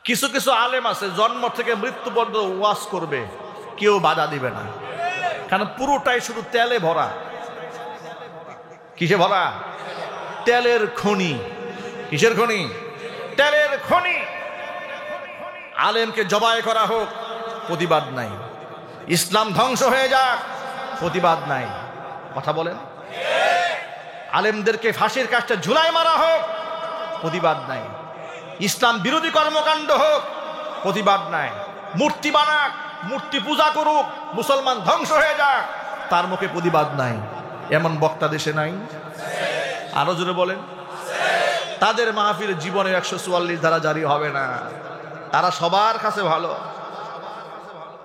কিছু কিছু আলেম আছে জন্ম থেকে মৃত্যু পর্যন্ত ওয়াজ করবে, কেউ বাধা দিবে না, কারণ পুরোটাই শুধু তেলে ভরা। কিসে ভরা? তেলের খনি। কিসের খনি? তেলের খনি। আলেমকে জবাই করা হোক, প্রতিবাদ নাই। ইসলাম ধ্বংস হয়ে যাক, প্রতিবাদ নাই। কথা বলেন। আলেমদেরকে ফাঁসির কাজটা ঝুলাই মারা হোক, প্রতিবাদ নাই। ইসলাম বিরোধী কর্মকাণ্ড হোক, প্রতিবাদ নাই। মূর্তি বানাক, মূর্তি পূজা করুক, মুসলমান ধ্বংস হয়ে যাক, তার মুখে প্রতিবাদ নাই। এমন বক্তা দেশে নাই? আরো জোরে বলেন। তাদের মাহফিল জীবনে 144 ধারা জারি হবে না। তারা সবার কাছে ভালো,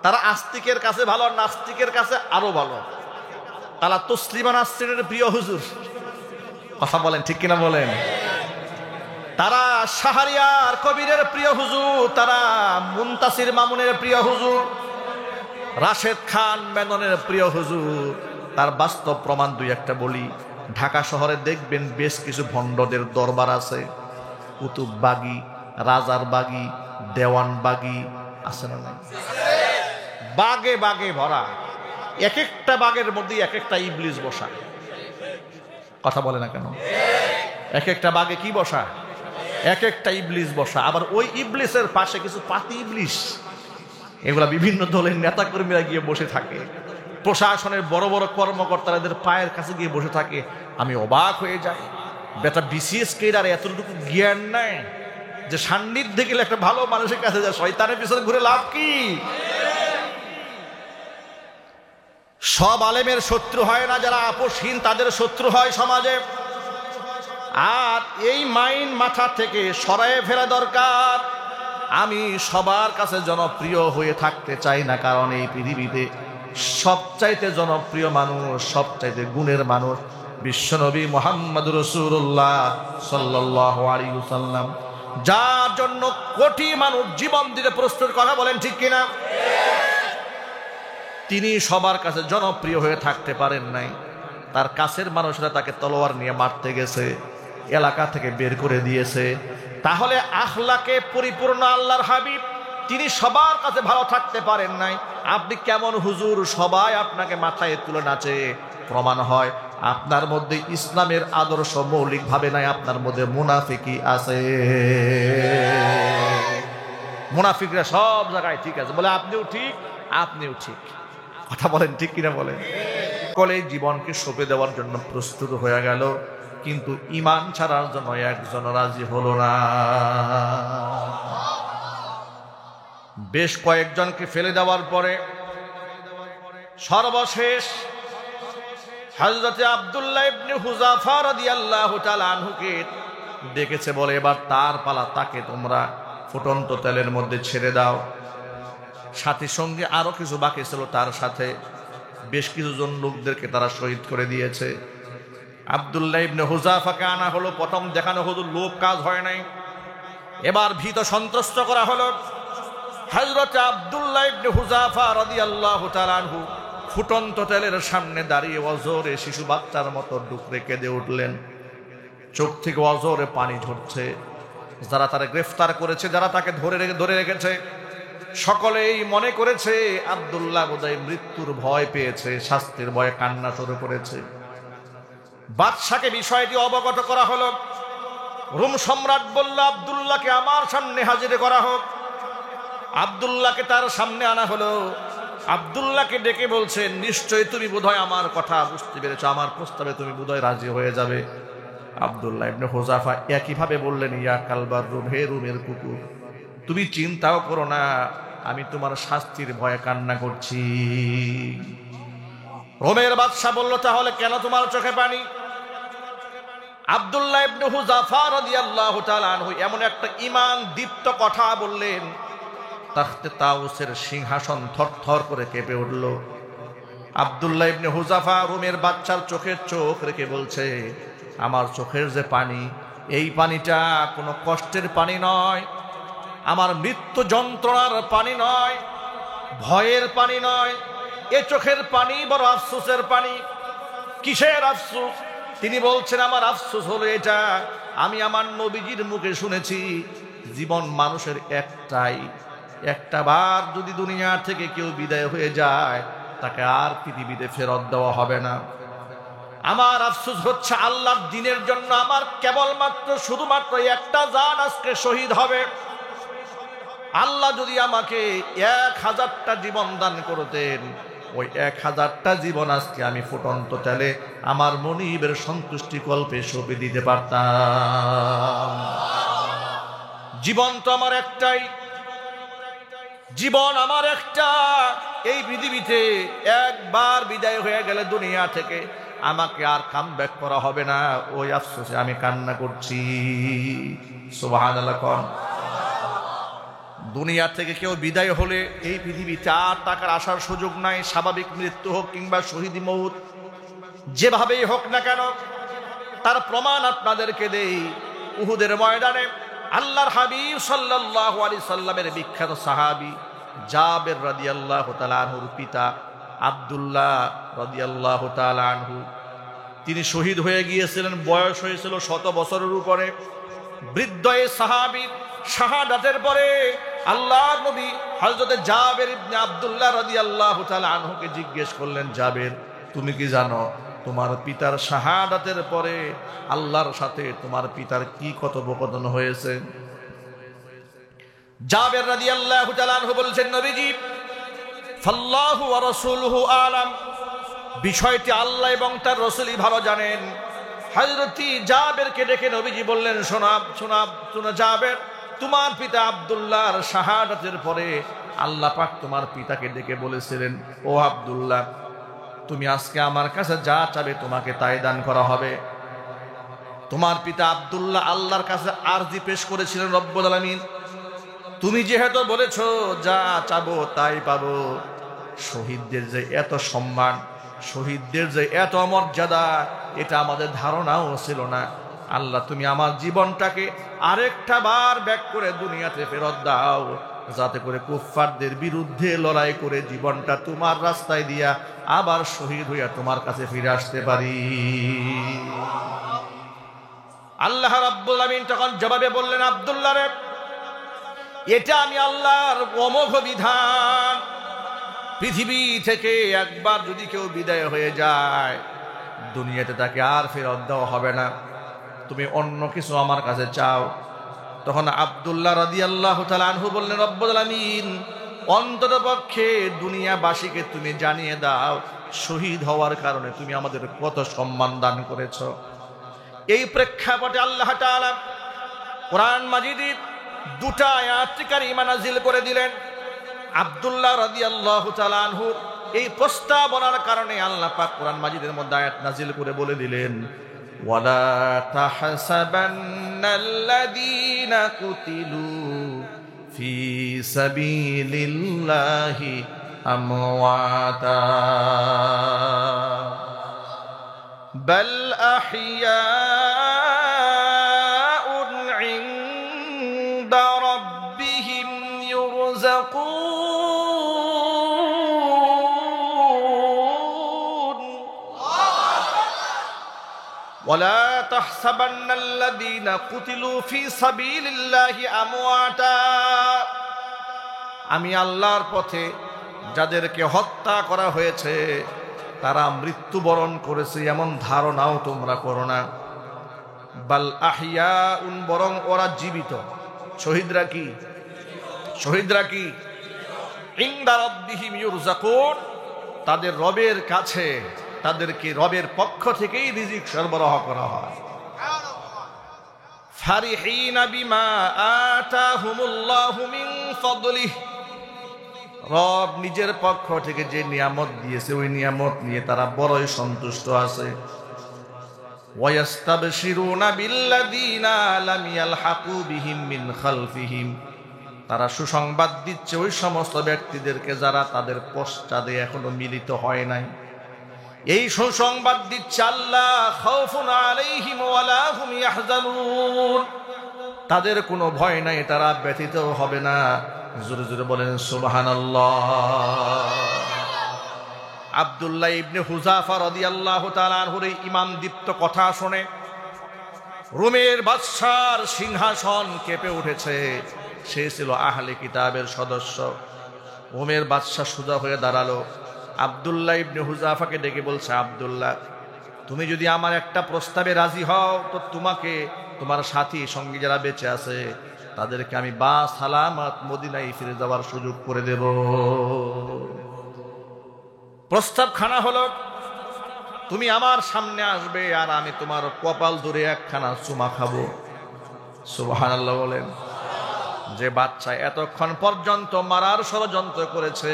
তারা আস্তিকের কাছে ভালো, নাস্তিকের কাছে আরো ভালো। তারা তসলিমা নাসরিনের প্রিয় হুজুর। কথা বলেন, ঠিক কিনা বলেন? তারা শাহরিয়ার কবিরের প্রিয় হুজুর, তারা মুনতাসির মামুনের প্রিয় হুজুর, রাশেদ খান মেননের প্রিয় হুজুর। তার বাস্তব প্রমাণ দুই একটা বলি। ঢাকা শহরে দেখবেন বেশ কিছু ভণ্ডদের দরবার আছে। কুতুববাগী, রাজারবাগী, দেওয়ানবাগী আছে না? বাগে বাগে ভরা। এক একটা বাগের মধ্যে এক একটা ইবলিস বসা। কথা বলে না কেন? এক একটা বাগে কি বসা? এক একটা ইবলিস বসা। আবার ওই ইবলিসের পাশে কিছু পাতি ইবলিস, এগুলা বিভিন্ন দলের নেতা কর্মীরা গিয়ে বসে থাকে। প্রশাসনের বড় বড় কর্মকর্তারা এদের পায়ের কাছে গিয়ে বসে থাকে। আমি অবাক হয়ে যাই, বেটা বিসিএস কে আর এতটুকু জ্ঞান নাই যে সান্নিধ্যে গেলে একটা ভালো মানুষের কাছে যায়, শয়তানের পিছনে ঘুরে লাভ কি? সব আলেমের শত্রু হয় না, যারা আপোষহীন তাদের শত্রু হয় সমাজে। আর এই মাইন্ড মাথা থেকে সরায়ে ফেলা দরকার। আমি সবার কাছে জনপ্রিয় হয়ে থাকতে চাই না, কারণ এই পৃথিবীতে সবচাইতে জনপ্রিয় মানুষ, সবচাইতে গুণের মানুষ বিশ্বনবী মুহাম্মদুর রাসূলুল্লাহ সাল্লাল্লাহু আলাইহি ওয়াসাল্লাম, যার জন্য কোটি মানুষ জীবন দিতে প্রস্তুত। কথা বলেন, ঠিক কিনা? তিনি সবার কাছে জনপ্রিয় হয়ে থাকতে পারেন নাই। তার কাছের মানুষরা তাকে তলোয়ার নিয়ে মারতে গেছে, এলাকা থেকে বের করে দিয়েছে। তাহলে আখলাকে পরিপূর্ণ আল্লাহর হাবিব, তিনি সবার কাছে ভালো থাকতে পারেন নাই। আপনি কেমন হুজুর, সবাই আপনাকে মাথায় তুলে নাচে, প্রমাণ হয় আপনার মধ্যে ইসলামের আদর্শ মৌলিকভাবে নাই, আপনার মধ্যে মুনাফিকি আছে। মুনাফিকরা সব জায়গায় ঠিক আছে বলে আপনিও ঠিক, আপনিও ঠিক। কথা বলেন, ঠিক কিনা বলেন? কলে জীবনকে সঁপে দেওয়ার জন্য প্রস্তুত হয়ে গেল, কিন্তু ঈমান ছাড়ার জন্য একজন রাজি হলো না। বেশ কয়েকজনকে ফেলে দেওয়ার পরে সর্বশেষ হযরতে আব্দুল্লাহ ইবনে হুযাফা রাদিয়াল্লাহু তাআলা আনহুকে ডেকেছে, বলে এবার তার পালা, তাকে তোমরা ফুটন্ত তেলের মধ্যে ছেড়ে দাও। সাথী সঙ্গে আরো কিছু বাকি ছিল, তার সাথে বেশ কিছুজন লোকদেরকে তারা শহীদ করে দিয়েছে। আব্দুল্লাহ ইবনে হুযাফাকে আনা হলো। প্রথম দেখানো হলো লোক কাজ হয় নাই, এবার ভীত সন্ত্রস্ত করা হলো। হযরত আব্দুল্লাহ ইবনে হুযাফা রাদিয়াল্লাহু তাআলা আনহু ফুটন্ত তেলের সামনে দাঁড়িয়ে অজরে শিশু বাচ্চার মতো ডুকরে কেঁদে উঠলেন। চোখ থেকে অজরে পানি ঝরছে। যারা তারা গ্রেফতার করেছে, যারা তাকে ধরে রেখেছে, সকলেই মনে করেছে আব্দুল্লাহ বোধহয় মৃত্যুর ভয় পেয়েছে, শাস্তির ভয়ে কান্না শুরু করেছে। বাদশাকে বিষয়টি অবগত করা হলো। রোম সম্রাট বলল, আব্দুল্লাহকে আমার সামনে হাজির করা হোক। আব্দুল্লাহকে তার সামনে আনা হলো। আব্দুল্লাহকে ডেকে বলছেন, নিশ্চয়ই তুমি বোধহয় আমার কথা বুঝতে পেরেছো, আমার প্রস্তাবে তুমি বোধহয় রাজি হয়ে যাবে। আব্দুল্লাহ ইবনে হুযাফা একইভাবে বললেন, ইয়া কালবার রুম, হে রুমের কুকুর, তুমি চিন্তাও করো না, আমি তোমার শাস্তির ভয়ে কান্না করছি। রোমের বাদশা বলল, তাহলে কেন তোমার চোখে পানি? আব্দুল্লাহ ইবনে হুযাফা রাদিয়াল্লাহু তাআলা আনহু এমন একটা ঈমান দীপ্ত কথা বললেন, তাখতে তাউসের সিংহাসন থরথর করে কেঁপে উঠল। আব্দুল্লাহ ইবনে হুযাফা রোমের বাচ্চার চোখের চোখ রেখে বলছে, আমার চোখের যে পানি, এই পানিটা কোনো কষ্টের পানি নয়, আমার মৃত্যু যন্ত্রণার পানি নয়, ভয়ের পানি নয়, এ চোখের পানি বড় আফসোসের পানি। কিসের আফসোস? তিনি বলছেন, আমার আফসোস হলো এটা, আমি আমার নবীজির মুখে শুনেছি জীবন মানুষের একটাই, একটা বার যদি দুনিয়া থেকে কেউ বিদায় হয়ে যায় তাকে আর পৃথিবীতে ফেরত দেওয়া হবে না। আমার আফসোস হচ্ছে আল্লাহর দ্বীনের জন্য আমার কেবলমাত্র শুধুমাত্র একটা জান আজকে শহীদ হবে। আল্লাহ যদি আমাকে 1000টা জীবন দান করতেন, ওই 1000টা জীবন আজকে আমি ফুটন্ত তেলে আমার মনিবের সন্তুষ্টি কল্পে সঁপে দিতে পারতাম। জীবন তো আমার একটাই, জীবন আমার একটা। এই পৃথিবীতে একবার বিদায় হয়ে গেলে দুনিয়া থেকে আমাকে আর কামব্যাক করা হবে না। ওই আফসোসে আমি কান্না করছি। সুবহানাল্লাহ। কোন দুনিয়া থেকে কেউ বিদায় হলে এই পৃথিবীতে আর টাকার আসার সুযোগ নাই। স্বাভাবিক মৃত্যু হোক কিংবা শহীদ মউত, যেভাবেই হোক না কেন, তার প্রমাণ আপনাদেরকে দেই। উহুদের ময়দানে আল্লাহর হাবিব সাল্লাল্লাহু আলাইহি সাল্লামের বিখ্যাত সাহাবী জাবের রাদিয়াল্লাহু তাআলা আনহুর পিতা আব্দুল্লাহ রাদিয়াল্লাহু তাআলা আনহু, তিনি শহীদ হয়ে গিয়েছিলেন। বয়স হয়েছিল 100 বছরের উপরে। বৃদ্ধ এই সাহাবী শাহাদাতের পরে আল্লাহর নবী হযরত জাবের ইবনে আব্দুল্লাহ রাদিয়াল্লাহু তাআলা আনহুকে জিজ্ঞেস করলেন, জাবের, তুমি কি জানো তোমার পিতার শাহাদাতের পরে আল্লাহর সাথে তোমার পিতার কি কথোপকথন হয়েছে? জাবের রাদিয়াল্লাহু তাআলা আনহু বলছেন, নবীজি, ফাল্লাহু ওয়া রাসূলুহু আলাম, বিষয়টি আল্লাহ এবং তার রাসূলই ভালো জানেন। হযরত জাবেরকে ডেকে নবীজি বললেন, শোনা জাবের, তোমার পিতা আব্দুল্লাহর শাহাদাতের পরে আল্লাহ পাক তোমার পিতাকে ডেকে বলেছিলেন, ও আব্দুল্লাহ, তুমি আজকে আমার কাছে যা চাবে তোমাকে তাই দান করা হবে। তোমার পিতা আব্দুল্লাহ আল্লাহর কাছে আরজি পেশ করেছিলেন, রব্বুল আলামিন, তুমি যেহেতু বলেছো যা চাবো তাই পাবো। শহীদদের যে এত সম্মান, শহীদদের যে এত মর্যাদা, এটা আমাদের ধারণাও ছিল না। আল্লাহ, তুমি আমার জীবনটাকে আরেকটা বার ব্যাক করে দুনিয়াতে ফেরত দাও, যাতে করে কুফফারদের বিরুদ্ধে লড়াই করে জীবনটা তোমার রাস্তায় দিয়া আবার শহীদ হইয়া তোমার কাছে ফিরে আসতে পারি। আল্লাহ রাব্বুল আমিন তখন জবাবে বললেন, আব্দুল্লাহ রে, এটা আমি আল্লাহর অমোঘ বিধান। পৃথিবী থেকে একবার যদি কেউ বিদায় হয়ে যায়, দুনিয়াতে তাকে আর ফেরত দেওয়া হবে না। তুমি অন্য কিছু আমার কাছে চাও। তখন আব্দুল্লাহ রাদিয়াল্লাহু তাআলা আনহু বললেন, রব্বুল আমিন, অন্ততপক্ষে দুনিয়াবাসীকে তুমি জানিয়ে দাও শহীদ হওয়ার কারণে তুমি আমাদের কত সম্মান দান করেছো। এই প্রেক্ষাপটে আল্লাহ তাআলা কোরআন মাজিদের 2টা আয়াত কারিমা নাযিল করে দিলেন। আব্দুল্লাহ রাদিয়াল্লাহু তাআলা আনহুর এই প্রস্তাবনার কারণে আল্লাহ পাক কোরআন মাজিদের মধ্যে আয়াত নাযিল করে বলে দিলেন, ওয়ালা তাহসাবান্নাল্লাযীনা কুতিলু ফি সাবিলিল্লাহি আমওয়াতা বাল আহইয়াউন ইনদা রাব্বিহিম ইউরযাকুন ওয়ালা তাহসাবান্নাল্লাযীনা কুতিলু ফি সাবিলিল্লাহি আমওয়াতা, আমি আল্লাহর পথে যাদেরকে হত্যা করা হয়েছে তারা মৃত্যুবরণ করেছে এমন ধারণাও তোমরা করো না। বাল আহইয়াউন, বরং ওরা জীবিত। শহীদরা কি? শহীদরা কি? ইনদা রাব্বিহিম ইউরযাকুন, তাদের রবের কাছে তাদেরকে রবের পক্ষ থেকেই রিজিক সরবরাহ করা হয়। ফারিহিনা বিমা আতাহুমুল্লাহু মিন ফাদলিহি, রব নিজের পক্ষ থেকে যে নিয়ামত দিয়েছে ওই নিয়ামত নিয়ে তারা বড়ই সন্তুষ্ট আছে। ওয়ায়াস্তাবশিরুনা বিল্লাযীনা লাম ইয়ালহাকু বিহিম মিন খালফিহিম, তারা সুসংবাদ দিচ্ছে ওই সমস্ত ব্যক্তিদেরকে যারা তাদের পশ্চাতে এখনো মিলিত হয় নাই। এই সুসংবাদ দিচ্ছে আল্লাহ, খাউফুন আলাইহিম ওয়ালা হুম ইয়াহজানুন, তাদের কোনো ভয় নাই, তারা ব্যথিত হবে না। জোরে জোরে বলেন সুবহানাল্লাহ। আব্দুল্লাহ ইবনে হুযাফা রাদিয়াল্লাহু তাআলা আনহুর এই ঈমান দীপ্ত কথা শুনে রোমের বাদশার সিংহাসন কেঁপে উঠেছে। সে ছিল আহলে কিতাবের সদস্য। রোমের বাদশা সোজা হয়ে দাঁড়ালো, আব্দুল্লাহ ইবনে হুযাফাকে ডেকে বলছে, আব্দুল্লাহ, তুমি যদি আমার একটা প্রস্তাবে রাজি হও তো তোমাকে, তোমার সাথী সঙ্গী যারা বেঁচে আছে তাদেরকে আমি বা সালামাত মদিনায় ফিরে যাওয়ার সুযোগ করে দেব। প্রস্তাব খানা হলো, তুমি আমার সামনে আসবে আর আমি তোমার কপাল ধরে একখানা চুমা খাবো। সুবহানাল্লাহ বলেন। যে বাচ্চা এতক্ষণ পর্যন্ত মারার ষড়যন্ত্র করেছে,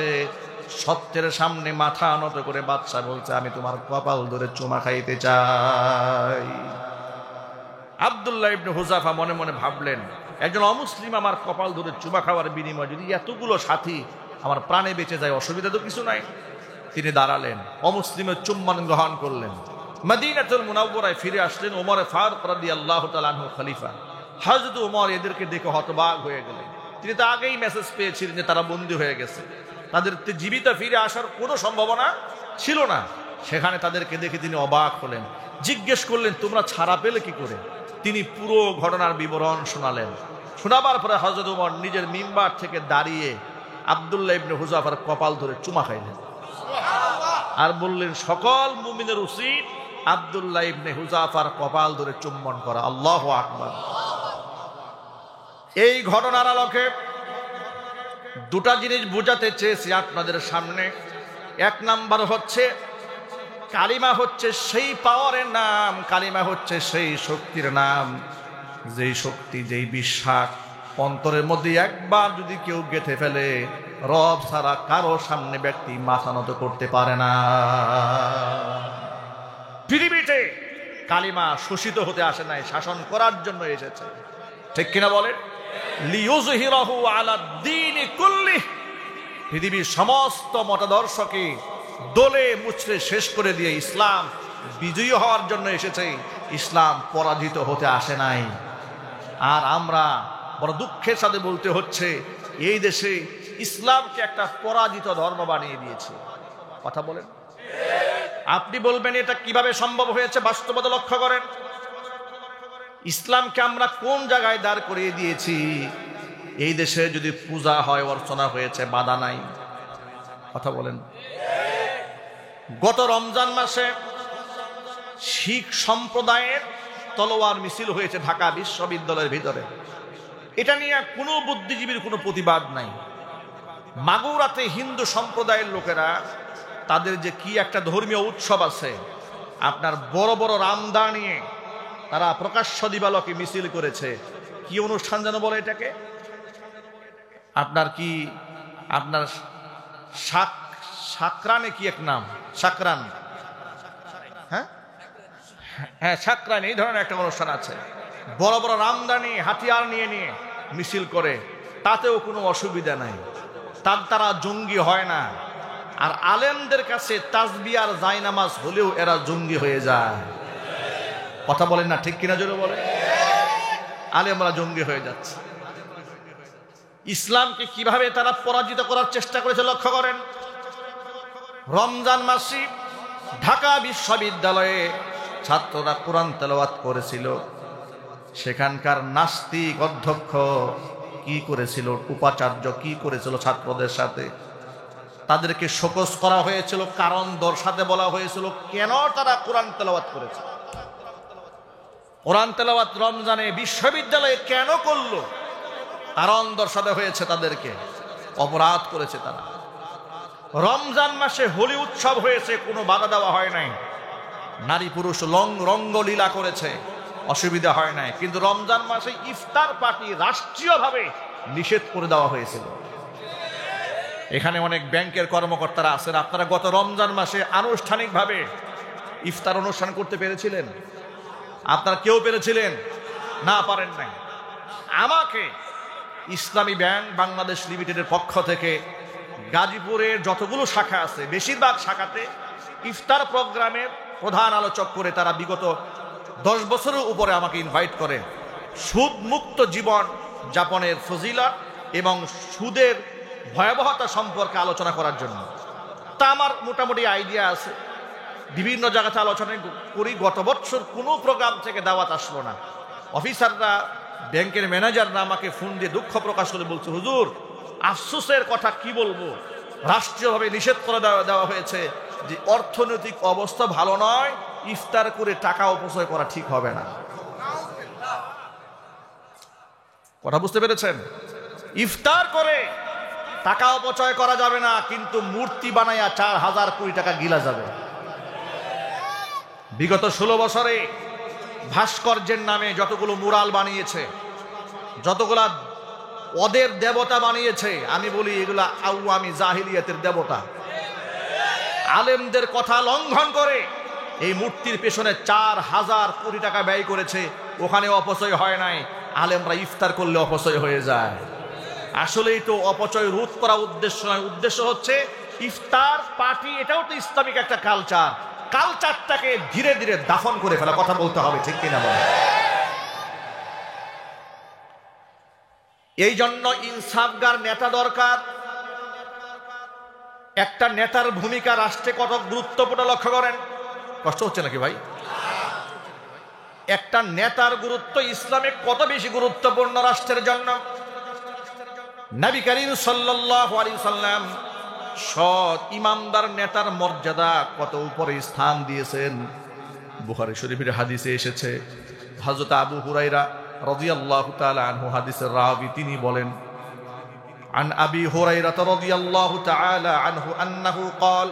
সত্যের সামনে মাথা নত করে বাচ্চা বলছে, আমি তোমার কপাল ধরে চুমা খাইতে চাই। আব্দুল্লাহ ইবনে হুযাফা মনে মনে ভাবলেন, একজন অমুসলিম আমার কপাল ধরে চুমা খাওয়ার বিনিময়ে যদি এতগুলো সাথী আমার প্রাণে বেঁচে যায়, অসুবিধা তো কিছু নাই। তিনি দাঁড়ালেন, অমুসলিমের চুম্বন গ্রহণ করলেন, মদিনাতুল মুনাওয়ারায় ফিরে আসলেন। ওমর ফারুক রাদিয়াল্লাহু তাআলা আনহু খলিফা। হযরত ওমর এদেরকে দেখে হতবাক হয়ে গেলেন। তিনি তো আগেই মেসেজ পেয়েছিলেন যে তারা বন্দী হয়ে গেছে, তাদের জীবিত ফিরে আসার কোনো সম্ভাবনা ছিল না। সেখানে তাদেরকে দেখে তিনি অবাক হলেন, জিজ্ঞেস করলেন, তোমরা ছাড়া পেলে কি করে? তিনি পুরো ঘটনার বিবরণ শোনালেন। শোনাবার পরে হযরত ওমর নিজের মিম্বার থেকে দাঁড়িয়ে আব্দুল্লাহ ইবনে হুযাফার কপাল ধরে চুমা খাইলেন আর বললেন, সকল মুমিনের উচিত আব্দুল্লাহ ইবনে হুযাফার কপাল ধরে চুম্বন করা। আল্লাহু আকবার। এই ঘটনার আলোকে দুটা জিনিস বোঝাতে চেয়েছি আপনাদের সামনে। এক নাম্বার হচ্ছে, কালিমা হচ্ছে সেই পাওয়ারের নাম, কালিমা হচ্ছে সেই শক্তির নাম, যেই শক্তি, যেই বিশ্বাস অন্তরের মধ্যে একবার যদি কেউ গেঁথে ফেলে, রব ছাড়া কারো সামনে ব্যক্তি মাথা নত করতে পারে না। পৃথিবীতে কালিমা শোষিত হতে আসে নাই, শাসন করার জন্য এসেছে। ঠিক কিনা বলেন? লিইয়ুযহিরাহু আলাদ-দীনি কুল্লিহি, পৃথিবীর সমস্ত মতাদর্শকে দলে মুচড়ে শেষ করে দিয়ে ইসলাম বিজয়ী হওয়ার জন্য এসেছে, ইসলাম পরাজিত হতে আসে নাই। আর আমরা বড় দুঃখের সাথে বলতে হচ্ছে, এই দেশে ইসলামকে একটা পরাজিত ধর্ম বানিয়ে দিয়েছে। কথা বলেন। আপনি বলবেন এটা কিভাবে সম্ভব হয়েছে? বাস্তবতা লক্ষ্য করেন। ইসলামকে আমরা কোন জায়গায় দাঁড় করিয়ে দিয়েছি? এই দেশে যদি পূজা হয়, অর্চনা হয়েছে, বাধা নাই। কথা বলেন। গত রমজান মাসে শিখ সম্প্রদায়ের তলোয়ার মিছিল হয়েছে ঢাকা বিশ্ববিদ্যালয়ের ভিতরে। এটা নিয়ে কোনো বুদ্ধিজীবীর কোনো প্রতিবাদ নাই। মাগুরাতে হিন্দু সম্প্রদায়ের লোকেরা তাদের যে কি একটা ধর্মীয় উৎসব আছে, আপনার বড় বড় রামদা নিয়ে তারা প্রকাশ্য দিবালোকে মিছিল করেছে। কি অনুষ্ঠান যেন বলে এটাকে? আপনার সাকরানে কি এক নাম, সাকরান, হ্যাঁ সাকরান, এই ধরনের একটা অনুষ্ঠান আছে। বড় বড় রামদানি হাতিয়ার নিয়ে নিয়ে মিছিল করে, তাতেও কোনো অসুবিধা নাই, তারা জঙ্গি হয় না। আর আলেমদের কাছে তাসবিহ আর জায়নামাজ হলেও এরা জঙ্গি হয়ে যায়। কথা বলেন না, ঠিক কিনা জোরে বলে? আলেমরা জঙ্গি হয়ে যাচ্ছে। ইসলামকে কিভাবে তারা পরাজিত করার চেষ্টা করেছে লক্ষ্য করেন। রমজান মাসে ঢাকা বিশ্ববিদ্যালয়ে ছাত্ররা কোরআন তেলাওয়াত করেছিল। সেখানকার নাস্তিক অধ্যক্ষ কি করেছিল, উপাচার্য কি করেছিল ছাত্রদের সাথে? তাদেরকে শোকজ করা হয়েছিল, কারণ দর্শাতে বলা হয়েছিল কেন তারা কোরআন তেলাওয়াত করেছে। কোরআন তেলাওয়াত রমজানে বিশ্ববিদ্যালয়ে কেন করলো, কারণ দর্শাতে হয়েছে, তাদেরকে অপরাধ করেছে তারা। রমজান মাসে হোলি উৎসব হয়েছে, কোনো বাধা দেওয়া হয় নাই। নারী পুরুষ রঙ্গলীলা করেছে, অসুবিধা হয় নাই। কিন্তু রমজান মাসে ইফতার পার্টি রাষ্ট্রীয়ভাবে নিষেধ করে দেওয়া হয়েছিল। এখানে অনেক ব্যাংকের কর্মকর্তারা আছেন, আপনারা গত রমজান মাসে আনুষ্ঠানিকভাবে ইফতার অনুষ্ঠান করতে পেরেছিলেন? আপনারা কেউ পেরেছিলেন? না, পারেন নাই। আমাকে ইসলামী ব্যাংক বাংলাদেশ লিমিটেডের পক্ষ থেকে গাজীপুরের যতগুলো শাখা আছে, বেশিরভাগ শাখাতে ইফতার প্রোগ্রামের প্রধান আলোচক করে তারা বিগত 10 বছরের উপরে আমাকে ইনভাইট করে সুদ মুক্ত জীবন যাপনের ফজিলত এবং সুদের ভয়াবহতা সম্পর্কে আলোচনা করার জন্য। তা আমার মোটামুটি আইডিয়া আছে, বিভিন্ন জায়গাতে আলোচনা করি। গত বছর কোনো প্রোগ্রাম থেকে দাওয়াত আসলো না, অফিসাররা, ব্যাংকের ম্যানেজাররা আমাকে ফোন দিয়ে দুঃখ প্রকাশ করে বলছে, হুজুর আফসোসের কথা কি বলবো, রাষ্ট্রীয়ভাবে নিষেধ করে দেওয়া হয়েছে যে অর্থনৈতিক অবস্থা ভালো নয়, ইফতার করে টাকা অপচয় করা ঠিক হবে না। কথা বুঝতে পেরেছেন? ইফতার করে টাকা অপচয় করা যাবে না, কিন্তু মূর্তি বানাইয়া 4,000 কোটি টাকা গিলা যাবে। বিগত 16 বছরে ভাস্কর্যের নামে যতগুলো মুরাল বানিয়েছে, যতগুলা ওদের দেবতা বানিয়েছে, আমি বলি এগুলা আওয়ামী জাহিলিয়াতের দেবতা। আলেমদের কথা লঙ্ঘন করে এই মূর্তির পেছনে 4,000 কোটি টাকা ব্যয় করেছে, ওখানে অপচয় হয় নাই। আলেমরা ইফতার করলে অপচয় হয়ে যায়। আসলেই তো অপচয় রোধ করা উদ্দেশ্য নয়, উদ্দেশ্য হচ্ছে ইফতার পার্টি, এটাও তো ইসলামিক একটা কালচার, কালচারটাকে ধীরে ধীরে দাফন করে ফেলা। কথা বলতে হবে, ঠিক কিনা বলে? এই জন্য ইনসাফগার নেতা দরকার। একটা নেতার ভূমিকা রাষ্ট্রে কত গুরুত্বপূর্ণ লক্ষ্য করেন। কষ্ট হচ্ছে নাকি ভাই? একটা নেতার গুরুত্ব ইসলামে কত বেশি গুরুত্বপূর্ণ রাষ্ট্রের জন্য। নবী করিম সাল্লাল্লাহু আলাইহি সাল্লাম সৎ ইমানদার নেতার মর্যাদা কত উপরে স্থান দিয়েছেন। বুখারী শরীফের হাদিসে এসেছে, হযরত আবু হুরায়রা রাদিয়াল্লাহু তাআলা আনহু হাদিসের রাবী, তিনি বলেন, عن أبي هريرة رضي الله تعالى عنه أنه قال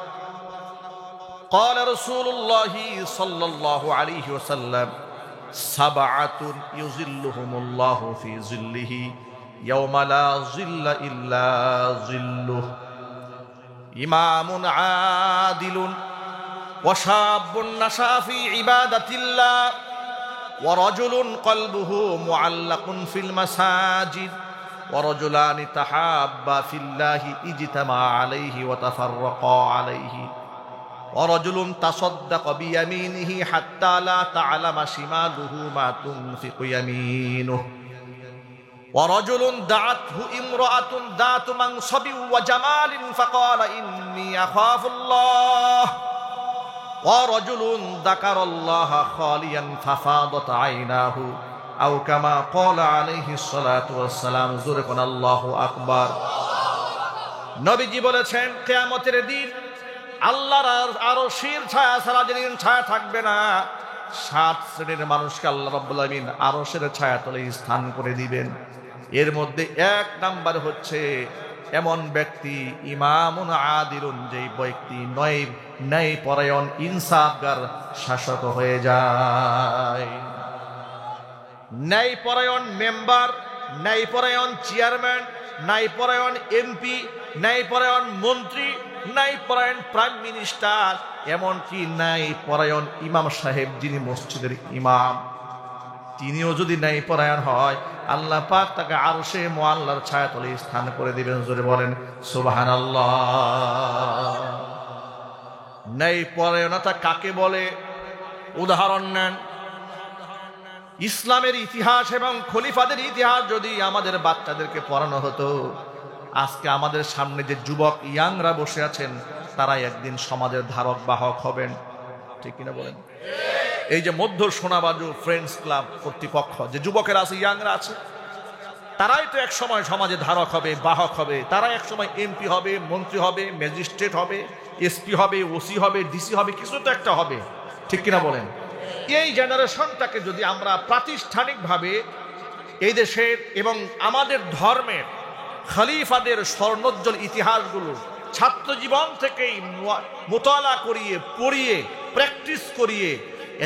قال رسول الله صلى الله عليه وسلم سبعة يظلهم الله في ظله يوم لا ظل إلا ظله إمام عادل وشاب نشأ في عبادة الله ورجل قلبه معلق في المساجد ورجلان تحابا في الله اجتمعا عليه وتفرقا عليه ورجل تصدق بيمينه حتى لا تعلم شماله ما تنفق يمينه ورجل دعته امرأة ذات منصب وجمال فقال إني أخاف الله ورجل ذكر الله خاليا ففاضت عيناه أو كما قال عليه الصلاة والسلام زرقنا الله أكبر। নবীজি বলেছেন, কিয়ামতের দিন আল্লাহর আরশের ছায়া ছাড়া যেদিন ছায়া থাকবে না, 7 শ্রেণীর মানুষকে আল্লাহ রাব্বুল আলামিন আরশের ছায়া তলে স্থান করে দিবেন। এর মধ্যে 1 নাম্বার হচ্ছে এমন ব্যক্তি ইমামুন আদিলুন, যেই ব্যক্তি ন্যায় পরায়ণ ইনসাফগার শাসক হয়ে যায়। ন্যায়পরায়ণ মেম্বার, ন্যায়পরায়ণ চেয়ারম্যান, ন্যায়পরায়ণ এমপি, ন্যায়পরায়ণ মন্ত্রী, ন্যায়পরায়ণ প্রাইম মিনিস্টার, এমনকি ন্যায়পরায়ণ ইমাম সাহেব যিনি মসজিদের ইমাম, তিনিও যদি ন্যায়পরায়ণ হয়, আল্লাহ পাক তাকে আরশে মুআল্লার ছায়াতলে স্থান করে দিবেন। জোরে বলেন সুবহানাল্লাহ। ন্যায়পরায়ণতা কাকে বলে? উদাহরণ নেন, ইসলামের ইতিহাস এবং খলিফাদের ইতিহাস যদি আমাদের বাচ্চাদেরকে পড়ানো হতো, আজকে আমাদের সামনে যে যুবক ইয়াংরা বসে আছেন, তারা একদিন সমাজের ধারক বাহক হবেন। ঠিক কিনা বলেন? এই যে মধ্য সোনাবাজু ফ্রেন্ডস ক্লাব কর্তৃপক্ষ যে যুবকেরা আছে, ইয়াংরা আছে, তারাই তো এক সময় সমাজে ধারক হবে, বাহক হবে। তারা এক সময় এমপি হবে, মন্ত্রী হবে, ম্যাজিস্ট্রেট হবে, এসপি হবে, ওসি হবে, ডিসি হবে, কিছু তো একটা হবে। ঠিক কিনা বলেন? এই জেনারেশনটাকে যদি আমরা প্রাতিষ্ঠানিকভাবে এই দেশের এবং আমাদের ধর্মের খলিফাদের স্বর্ণোজ্জ্বল ইতিহাসগুলো ছাত্র জীবন থেকেই মোতালা করিয়ে, পড়িয়ে, প্র্যাকটিস করিয়ে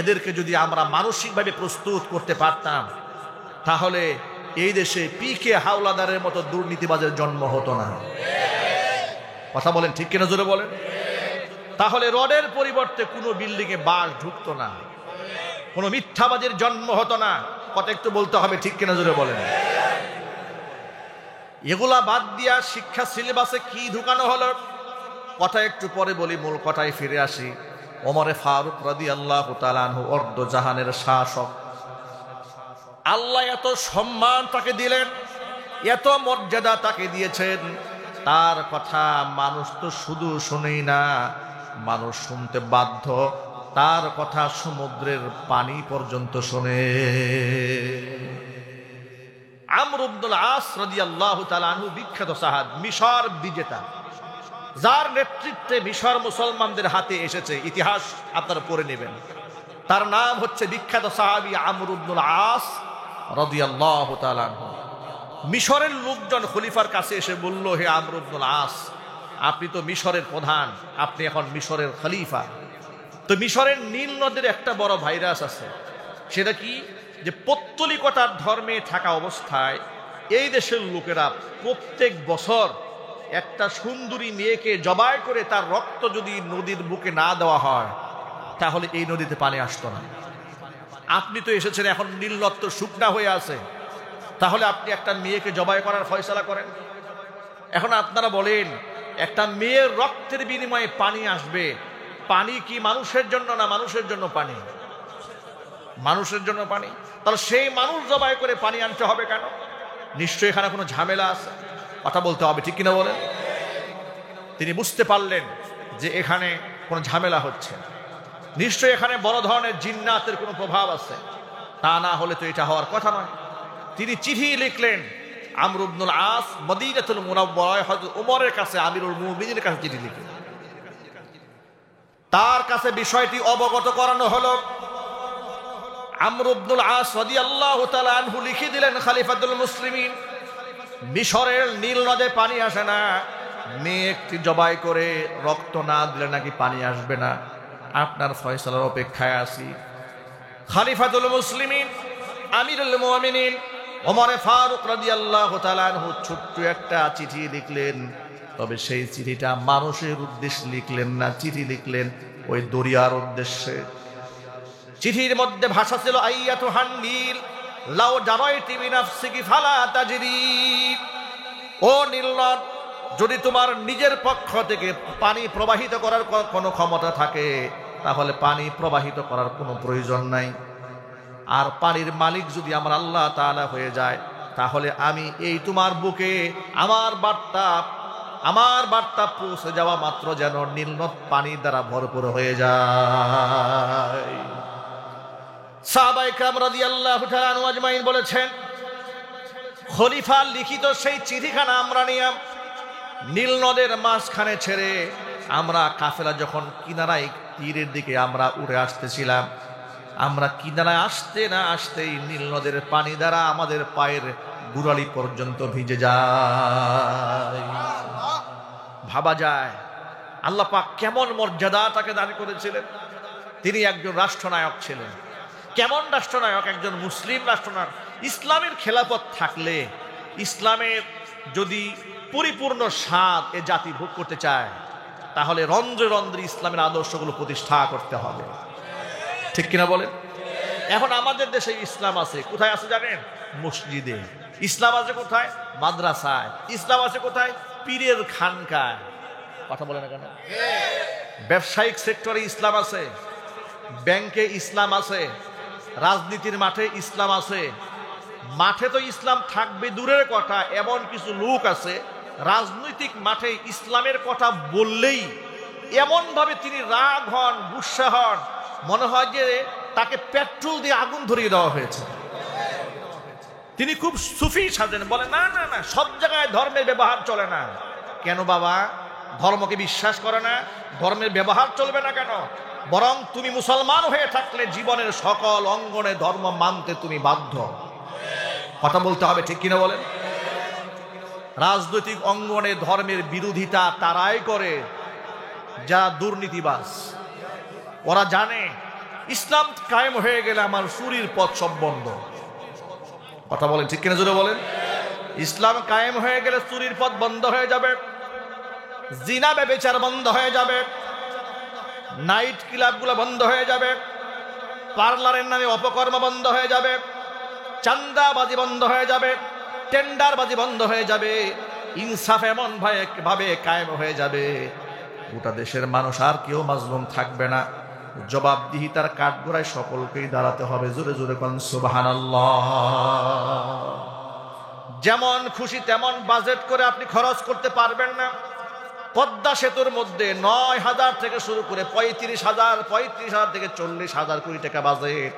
এদেরকে যদি আমরা মানসিকভাবে প্রস্তুত করতে পারতাম, তাহলে এই দেশে পিকে হাওলাদারের মতো দুর্নীতিবাজের জন্ম হতো না। কথা বলেন, ঠিক কিনা জোরে বলেন? তাহলে রডের পরিবর্তে কোনো বিল্ডিংয়ে বাস ঢুকতো না, কোনো মিথ্যাবাদের জন্ম হতো না। কথা একটু বলতে হবে, ঠিক কিনা জোরে বলেন? এগুলা বাদ দিয়া শিক্ষা সিলেবাসে কি ঢুকানো হলো, কথা একটু পরে বলি, মূল কথায় ফিরে আসি। ওমরে ফারুক রাদিয়াল্লাহু তাআলা আনহু অর্ধ জাহানের শাসক। আল্লাহ এত সম্মান তাকে দিলেন, এত মর্যাদা তাকে দিয়েছেন, তার কথা মানুষ তো শুধু শুনেই না, মানুষ শুনতে বাধ্য। তার কথা সমুদ্রের পানি পর্যন্ত শোনে। আমর ইবনুল আস রাদিয়াল্লাহু তাআলা আনহু বিখ্যাত সাহাবী, মিশর বিজেতা, যার নেতৃত্বে মিশর মুসলমানদের হাতে এসেছে, ইতিহাস আপনারা পড়ে নেবেন। তার নাম হচ্ছে বিখ্যাত সাহাবী আমর ইবনুল আস রাদিয়াল্লাহু তাআলা আনহু। মিশরের লোকজন খলিফার কাছে এসে বলল, হে আমর ইবনুল আস, আপনি তো মিশরের প্রধান, আপনি এখন মিশরের খলিফা। তো মিশরের নীল নদের একটা বড় ভাইরাস আছে। সেটা কি? যে পৌত্তলিকতার ধর্মে থাকা অবস্থায় এই দেশের লোকেরা প্রত্যেক বছর একটা সুন্দরী মেয়েকে জবাই করে তার রক্ত যদি নদীর বুকে না দেওয়া হয় তাহলে এই নদীতে পানি আসতো না। আপনি তো এসেছেন, এখন নীল নদ তো শুকনা হয়ে আছে, তাহলে আপনি একটা মেয়েকে জবাই করার ফয়সালা করেন। এখন আপনারা বলেন, একটা মেয়ের রক্তের বিনিময়ে পানি আসবে, পানি কি মানুষের জন্য না মানুষের জন্য পানি? মানুষের জন্য পানি। তাহলে সেই মানুষ জবাই করে পানি আনতে হবে কেন? নিশ্চয়ই এখানে কোনো ঝামেলা আছে, কথা বলতে হবে, ঠিক কিনা বলেন? তিনি বুঝতে পারলেন যে এখানে কোনো ঝামেলা হচ্ছে, নিশ্চয়ই এখানে বড় ধরনের জিন্নাতের কোনো প্রভাব আছে, তা না হলে তো এটা হওয়ার কথা নয়। তিনি চিঠি লিখলেন, আমর ইবনুল আস মদিনাতুল মুনাওয়ারায় হযরত ওমরের কাছে, আমিরুল মুমিনিনের কাছে চিঠি লিখলেন। তার কাছে বিষয়টি অবগত করানো হলো। আমর ইবনুল আস রাদিয়াল্লাহু তাআলা আনহু লিখে দিলেন, খলিফাতুল মুসলিমিন, মিশরের নীল নদে পানি আসে না, মেয়ে একটি জবাই করে রক্ত না দিলে নাকি পানি আসবে না, আপনার ফয়সালার অপেক্ষায় আছি। খলিফাতুল মুসলিমিন আমিরুল মুমিনিন ওমর ফারুক রাদিয়াল্লাহু তাআলা আনহু ছোট্ট একটা চিঠি লিখলেন। তবে সেই চিঠিটা মানুষের উদ্দেশ্যে লিখলেন না, চিঠি লিখলেন ওই দরিয়ার উদ্দেশ্যে। চিঠির মধ্যে ভাষা ছিল, আইয়াতুহান নীল লাউ জারাইতি বিনাফসিকি ফালা তাজরি, ও নীল নদ, যদি তোমার নিজের পক্ষ থেকে পানি প্রবাহিত করার কোনো ক্ষমতা থাকে তাহলে পানি প্রবাহিত করার কোনো প্রয়োজন নাই। আর পানির মালিক যদি আমার আল্লাহ তাআলা হয়ে যায় তাহলে আমি এই তোমার বুকে আমার বার্তা পৌঁছে যাওয়া মাত্র যেন নীল নদ পানি দ্বারা ভরপুর হয়ে যায়। সাহাবায়ে কেরাম রাদিয়াল্লাহু তাআলা আনহু আজমাইন বলেছেন, খলিফার লিখিত সেই চিঠিখানা আমরা নিয়ে নীল নদের মাঝখানে ছেড়ে আমরা কাফেলা যখন কিনারায় তীরের দিকে আমরা উড়ে আসতেছিলাম, আমরা কিনারায় আসতে না আসতেই নীল নদের পানি দ্বারা আমাদের পায়ের গোড়ালি পর্যন্ত ভিজে যায়। ভাবা যায় আল্লাহ পাক কেমন মর্যাদা তাকে দান করেছিলেন। তিনি একজন রাষ্ট্রনায়ক ছিলেন। কেমন রাষ্ট্রনায়ক? একজন মুসলিম রাষ্ট্রনায়ক। ইসলামের খেলাফত থাকলে, ইসলামের যদি পরিপূর্ণ স্বাদ এ জাতি ভোগ করতে চায় তাহলে রন্ধ্রে রন্ধ্রে ইসলামের আদর্শগুলো প্রতিষ্ঠা করতে হবে, ঠিক কিনা বলেন? এখন আমাদের দেশে ইসলাম আছে কোথায় আছে জানেন? মসজিদে। ইসলাম আছে কোথায়? মাদ্রাসায়। ইসলাম আছে কোথায়? পীরের খানকায়। কথা বলে না কেন? ব্যবসায়িক সেক্টরে ইসলাম আছে, ব্যাংকে ইসলাম আছে, রাজনীতির মাঠে ইসলাম আছে। মাঠে তো ইসলাম থাকবে দূরের কথা, এমন কিছু লোক আছে রাজনৈতিক মাঠে ইসলামের কথা বললেই এমন ভাবে তিনি রাগ হন, গুসা হন, মনে হয় যে তাকে পেট্রোল দিয়ে আগুন ধরিয়ে দেওয়া হয়েছে। তিনি খুব সুফি সাজেন, বলে না না না, সব জায়গায় ধর্মের ব্যবহার চলে না। কেন বাবা? ধর্মকে বিশ্বাস করে না, ধর্মের ব্যবহার চলবে না কেন? বরং তুমি মুসলমান হয়ে থাকলে জীবনের সকল অঙ্গনে ধর্ম মানতে তুমি বাধ্য। কথা বলতে হবে, ঠিক কিনা বলেন? রাজনৈতিক অঙ্গনে ধর্মের বিরোধিতা তারাই করে যারা দুর্নীতিবাজ। ওরা জানে ইসলাম কায়েম হয়ে গেলে আমার চুরির পথ সব বন্ধ। কথা বলেন, ঠিক কিনা জোরে বলেন? ইসলাম কায়েম হয়ে গেলে চুরির পথ বন্ধ হয়ে যাবে, জিনা ব্যভিচার বন্ধ হয়ে যাবে, নাইট ক্লাবগুলো বন্ধ হয়ে যাবে, পার্লারের নামে অপকর্ম বন্ধ হয়ে যাবে, চাঁদাবাজি বন্ধ হয়ে যাবে, টেন্ডারবাজি বন্ধ হয়ে যাবে, ইনসাফ এমন ভাবে কায়েম হয়ে যাবে গোটা দেশের মানুষ আর কেউ মাজলুম থাকবে না। জবাবদিহিতার কাঠগড়ায় সকলকেই দাঁড়াতে হবে। জোরে জোরে কোন সুবহানাল্লাহ। যেমন খুশি তেমন বাজেট করে আপনি খরচ করতে পারবেন না। পদ্মা সেতুর মধ্যে 9,000 থেকে শুরু করে 35,000 থেকে 40,000 কোটি টাকা বাজেট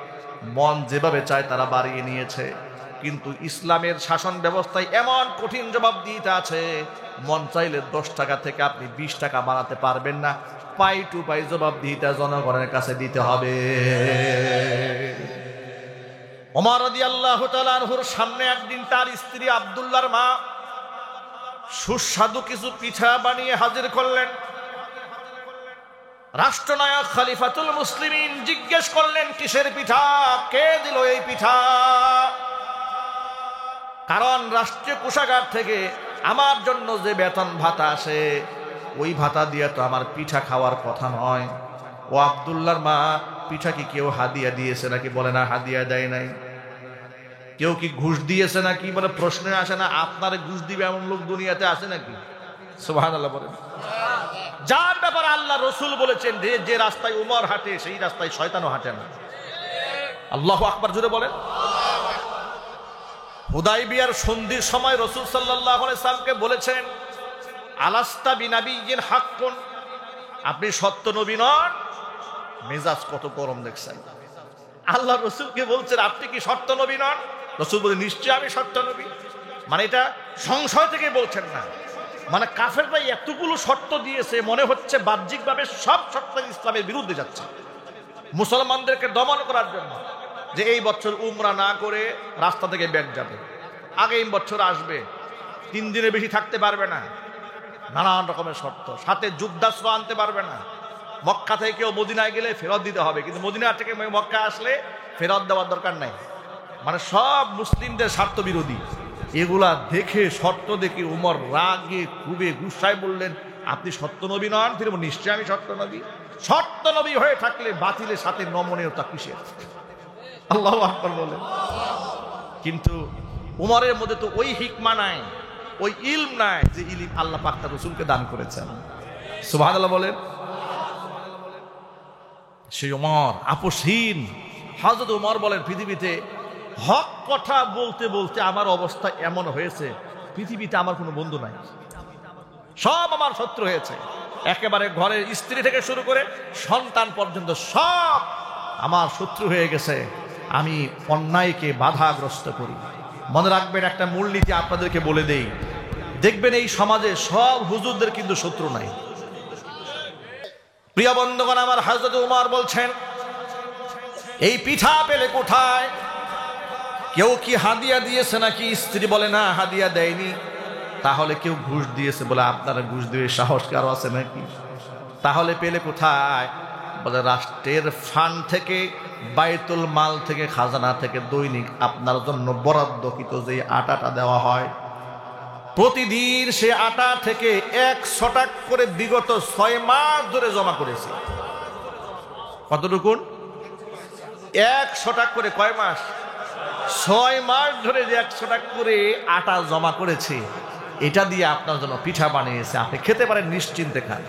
মন যেভাবে চায় তারা বাড়িয়ে নিয়েছে। কিন্তু ইসলামের শাসন ব্যবস্থায় এমন কঠিন জবাব দিতে আছে, মন চাইলে 10 টাকা থেকে আপনি 20 টাকা বাড়াতে পারবেন না, পাই টু পাই জবাব দিতে জনগণের কাছে দিতে হবে। ওমর রাদিয়াল্লাহু তাআলা আনহুর সামনে একদিন তার স্ত্রী আব্দুল্লাহর মা সুস্বাদু কিছু পিঠা বানিয়ে হাজির করলেন। রাষ্ট্রনায়ক খলিফাতুল মুসলিমিন জিজ্ঞেস করলেন, কিসের পিঠা, কে দিল এই পিঠা? কারণ রাষ্ট্রীয় কোষাগার থেকে আমার জন্য যে বেতন ভাতা আসে, ওই ভাতা দিয়ে তো আমার পিঠা খাওয়ার কথা নয়। ও আব্দুল্লাহর মা, পিঠা কি কেউ হাদিয়া দিয়েছে নাকি? বলে না, হাদিয়া দেয় নাই। কেউ কি ঘুষ দিয়েছে নাকি? বলে প্রশ্নে আসে না। আপনারে ঘুষ দিবে এমন লোক দুনিয়াতে আছে নাকি? সুবহানাল্লাহ বলেন। যার ব্যাপারে আল্লাহ রসুল বলেছেন যে রাস্তায় উমর হাঁটে সেই রাস্তায় শয়তানও হাঁটে না। আল্লাহু আকবার জোরে বলেন। হুদাইবিয়ার সন্ধির সময় রসুল সাল্লাল্লাহু আলাইহি সাল্লামকে বলেছেন, আলাস্তা বিনাবিয়্যিন হাক্কুন, আপনি সত্য নবী নন? মেজাজ কত গরম দেখছেন। আল্লাহ রসুলকে বলছেন, আপনি কি সত্য নবী নন? রসুল বলে, নিশ্চয় আমি সত্য নবী। মানে এটা সংশয় থেকে বলছেন না, মানে কাফেররা এতগুলো শর্ত দিয়েছে, মনে হচ্ছে বাহ্যিকভাবে সব শর্ত ইসলামের বিরুদ্ধে যাচ্ছে, মুসলমানদেরকে দমন করার জন্য। যে এই বছর উমরা না করে রাস্তা থেকে ব্যাগ যাবে, আগামী বছর আসবে, 3 দিনের বেশি থাকতে পারবে না, নানান রকমের শর্ত, সাথে যুদ্ধাস্ত্র আনতে পারবে না, মক্কা থেকে কেউ মদিনায় গেলে ফেরত দিতে হবে, কিন্তু মদিনা থেকে মক্কা আসলে ফেরত দেওয়ার দরকার নাই। মানে সব মুসলিমদের স্বার্থ বিরোধী। এগুলা দেখে, শর্ত দেখে উমর রাগে খুবই গুসায় বললেন, আপনি সত্য নবী নন? তিনি বললেন, নিশ্চয় আমি সত্য নবী। সত্য নবী হয়ে থাকলে বাতিলের সাথে নমনীয়তা কিসের? আল্লাহু আকবার বলেন। কিন্তু উমরের মধ্যে তো ওই হিকমা নাই, ওই ইলম নাই যে ইলম আল্লাহ পাক তার রাসূলকে দান করেছেন। সুবহানাল্লাহ বলেন। সেই উমর আপসহীন। হযরত উমর বলেন, পৃথিবীতে হক কথা বলতে বলতে আমার অবস্থা এমন হয়েছে, পৃথিবীতে আমার কোনো বন্ধু নাই, সব আমার শত্রু হয়েছে। একেবারে ঘরের স্ত্রী থেকে শুরু করে সন্তান পর্যন্ত সব আমার শত্রু হয়ে গেছে। আমি অন্যায়কে বাধাগ্রস্ত করি। মনে রাখবেন, একটা মূলনীতি আপনাদেরকে বলে দেই, দেখবেন এই সমাজে সব হুজুরদের কিন্তু শত্রু নাই। প্রিয় বন্ধুগণ আমার, হযরত উমর বলছেন, এই পিঠা পেলে কোথায়? কেউ কি হাদিয়া দিয়েছে নাকি? স্ত্রী বলে, না, হাদিয়া দেয়নি। তাহলে কেউ ঘুষ দিয়েছে? বলে, আপনারা ঘুষ দিয়ে সাহস কারো আছে নাকি? তাহলে পেলে কোথায়? বলে, রাষ্ট্রের ফান্ড থেকে, বাইতুল মাল থেকে, খাজানা থেকে দৈনিক আপনার জন্য বরাদ্দকৃত যে আটাটা দেওয়া হয়, প্রতিদিন সে আটা থেকে 100 টাকা করে বিগত 6 মাস ধরে জমা করেছে। কতটুকুন? 100 টাকা করে। কয় মাস? 6 মাস ধরে যে 100 টাকা করে আটা জমা করেছে, এটা দিয়ে আপনার জন্য পিঠা বানিয়েছে, আপনি খেতে পারেন, নিশ্চিন্তে খান।